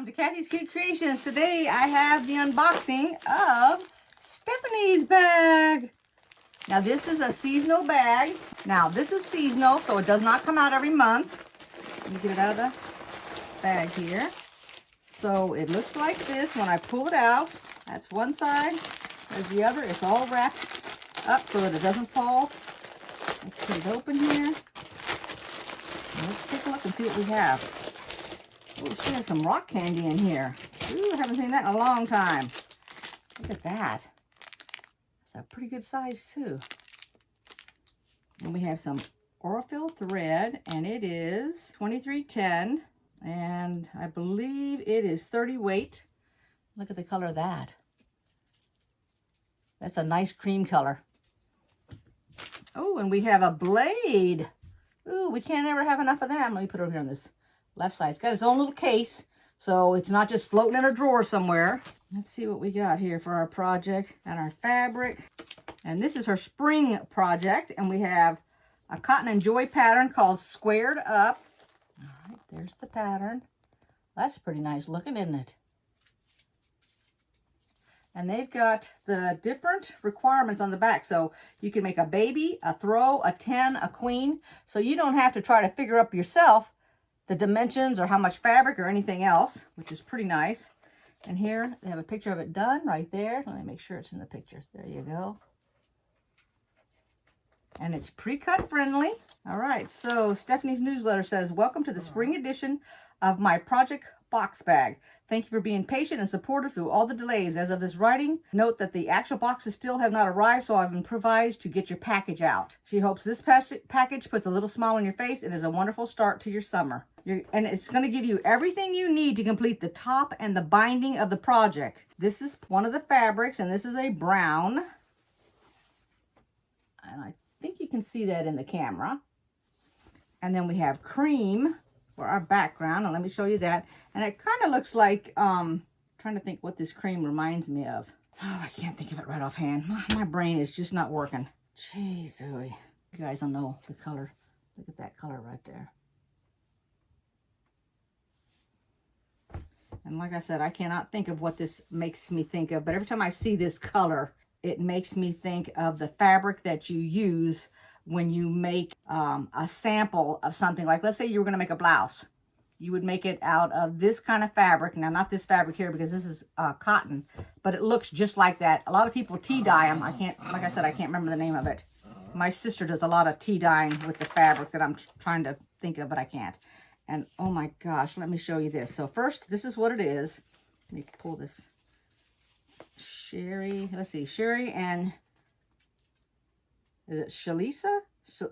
to Kathy's Cute Creations. Today I have the unboxing of Stephanie's bag. Now this is a seasonal bag. Now this is seasonal, so it does not come out every month. Let me get it out of the bag here. So it looks like this when I pull it out. That's one side. There's the other. It's all wrapped up so that it doesn't fall. Let's get it open here. Let's take a look and see what we have. Oh, she has some rock candy in here. Ooh, I haven't seen that in a long time. Look at that. It's a pretty good size too. And we have some Aurifil thread, and it is 2310, and I believe it is 30 weight. Look at the color of that. That's a nice cream color. Oh, and we have a blade. Ooh, we can't ever have enough of them. Let me put it over here on this left side. It's got its own little case, so it's not just floating in a drawer somewhere. Let's see what we got here for our project and our fabric. And this is her spring project, and we have a Cotton and Joy pattern called Squared Up. All right, there's the pattern. That's pretty nice looking, isn't it? And they've got the different requirements on the back. So you can make a baby, a throw, a 10, a queen. So you don't have to try to figure up yourself the dimensions or how much fabric or anything else, which is pretty nice. And here they have a picture of it done right there. Let me make sure it's in the picture. There you go. And it's pre-cut friendly. All right, so Stephanie's newsletter says, welcome to the spring edition of my project box bag. Thank you for being patient and supportive through all the delays. As of this writing, note that the actual boxes still have not arrived, so I've improvised to get your package out. She hopes this package puts a little smile on your face and is a wonderful start to your summer. And it's going to give you everything you need to complete the top and the binding of the project. This is one of the fabrics, and this is a brown. And I think you can see that in the camera. And then we have cream for our background, and let me show you that. And it kind of looks like trying to think what this cream reminds me of. Oh, I can't think of it right offhand. My brain is just not working. Jeez, you guys don't know the color. Look at that color right there. And like I said, I cannot think of what this makes me think of, but every time I see this color, it makes me think of the fabric that you use when you make a sample of something. Like, let's say you were going to make a blouse. You would make it out of this kind of fabric. Now, not this fabric here because this is cotton, but it looks just like that. A lot of people tea dye them. Like I said, I can't remember the name of it. My sister does a lot of tea dyeing with the fabric that I'm trying to think of, but I can't. And oh my gosh, let me show you this. So first, this is what it is. Let me pull this. Sherry, let's see, Sherry and, is it Shalisa?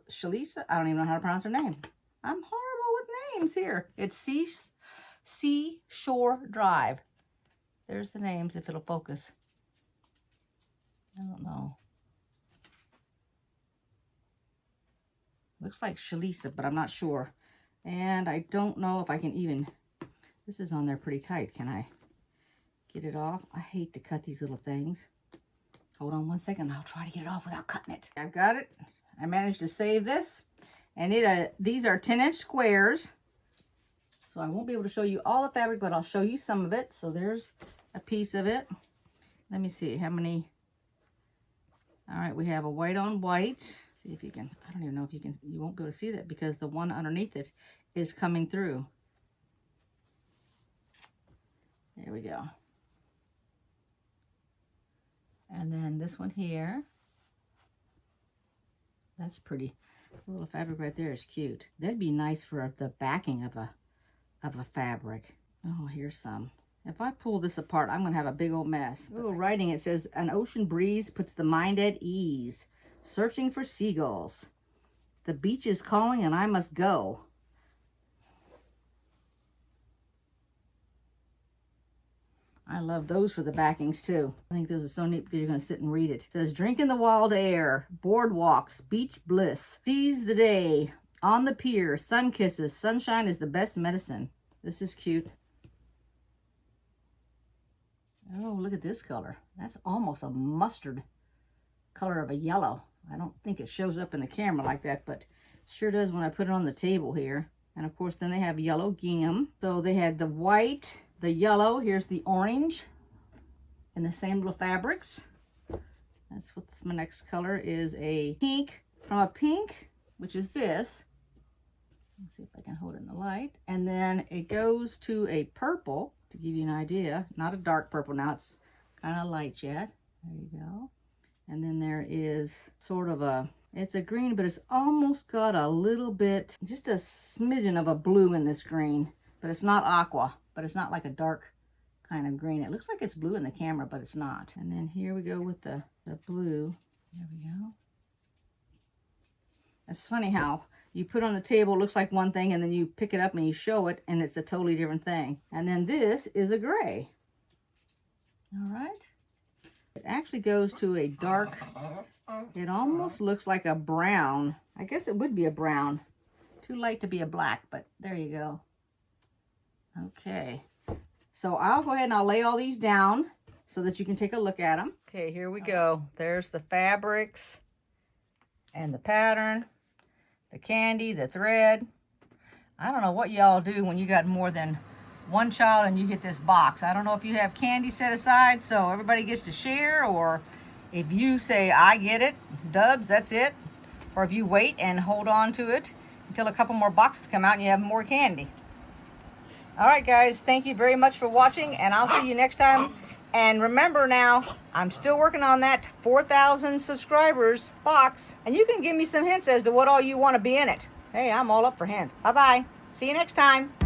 Shalisa? I don't even know how to pronounce her name. I'm horrible with names here. It's Seashore Drive. There's the names if it'll focus. I don't know. Looks like Shalisa, but I'm not sure. And I don't know if I can even, this is on there pretty tight. Can I get it off? I hate to cut these little things. Hold on one second. I'll try to get it off without cutting it. I've got it. I managed to save this. And these are 10-inch squares. So I won't be able to show you all the fabric, but I'll show you some of it. So there's a piece of it. Let me see how many. All right, we have a white on white. See if you can, I don't even know if you can, you won't be able to see that because the one underneath it is coming through. There we go. And then this one here, that's pretty. The little fabric right there is cute. That'd be nice for the backing of a fabric. Oh, here's some. If I pull this apart, I'm gonna have a big old mess. Oh, writing, it says, an ocean breeze puts the mind at ease. Searching for seagulls. The beach is calling and I must go. I love those for the backings too. I think those are so neat because you're going to sit and read it. It says, drink in the wild air, boardwalks, beach bliss, seize the day, on the pier, sun kisses, sunshine is the best medicine. This is cute. Oh, look at this color. That's almost a mustard color of a yellow. I don't think it shows up in the camera like that, but sure does when I put it on the table here. And of course, then they have yellow gingham. So they had the white the yellow. Here's the orange in the same little fabrics. That's what's my next color is a pink. From a pink, which is this. Let's see if I can hold it in the light. And then it goes to a purple, to give you an idea. Not a dark purple now, it's kind of light yet. There you go. And then there is sort of a, it's a green, but it's almost got a little bit, just a smidgen of a blue in this green. But it's not aqua, but it's not like a dark kind of green. It looks like it's blue in the camera, but it's not. And then here we go with the blue. There we go. It's funny how you put on the table, it looks like one thing, and then you pick it up and you show it, and it's a totally different thing. And then this is a gray. All right. It actually goes to a dark, it almost looks like a brown. I guess it would be a brown. Too light to be a black, but there you go. Okay. So I'll go ahead and I'll lay all these down so that you can take a look at them. Okay, here we go. There's the fabrics and the pattern. The candy, the thread. I don't know what y'all do when you got more than one child and you get this box. I don't know if you have candy set aside so everybody gets to share, or if you say, I get it, dubs, that's it. Or if you wait and hold on to it until a couple more boxes come out and you have more candy. All right, guys, thank you very much for watching, and I'll see you next time. And remember now, I'm still working on that 4,000 subscribers box, and you can give me some hints as to what all you want to be in it. Hey, I'm all up for hints. Bye-bye. See you next time.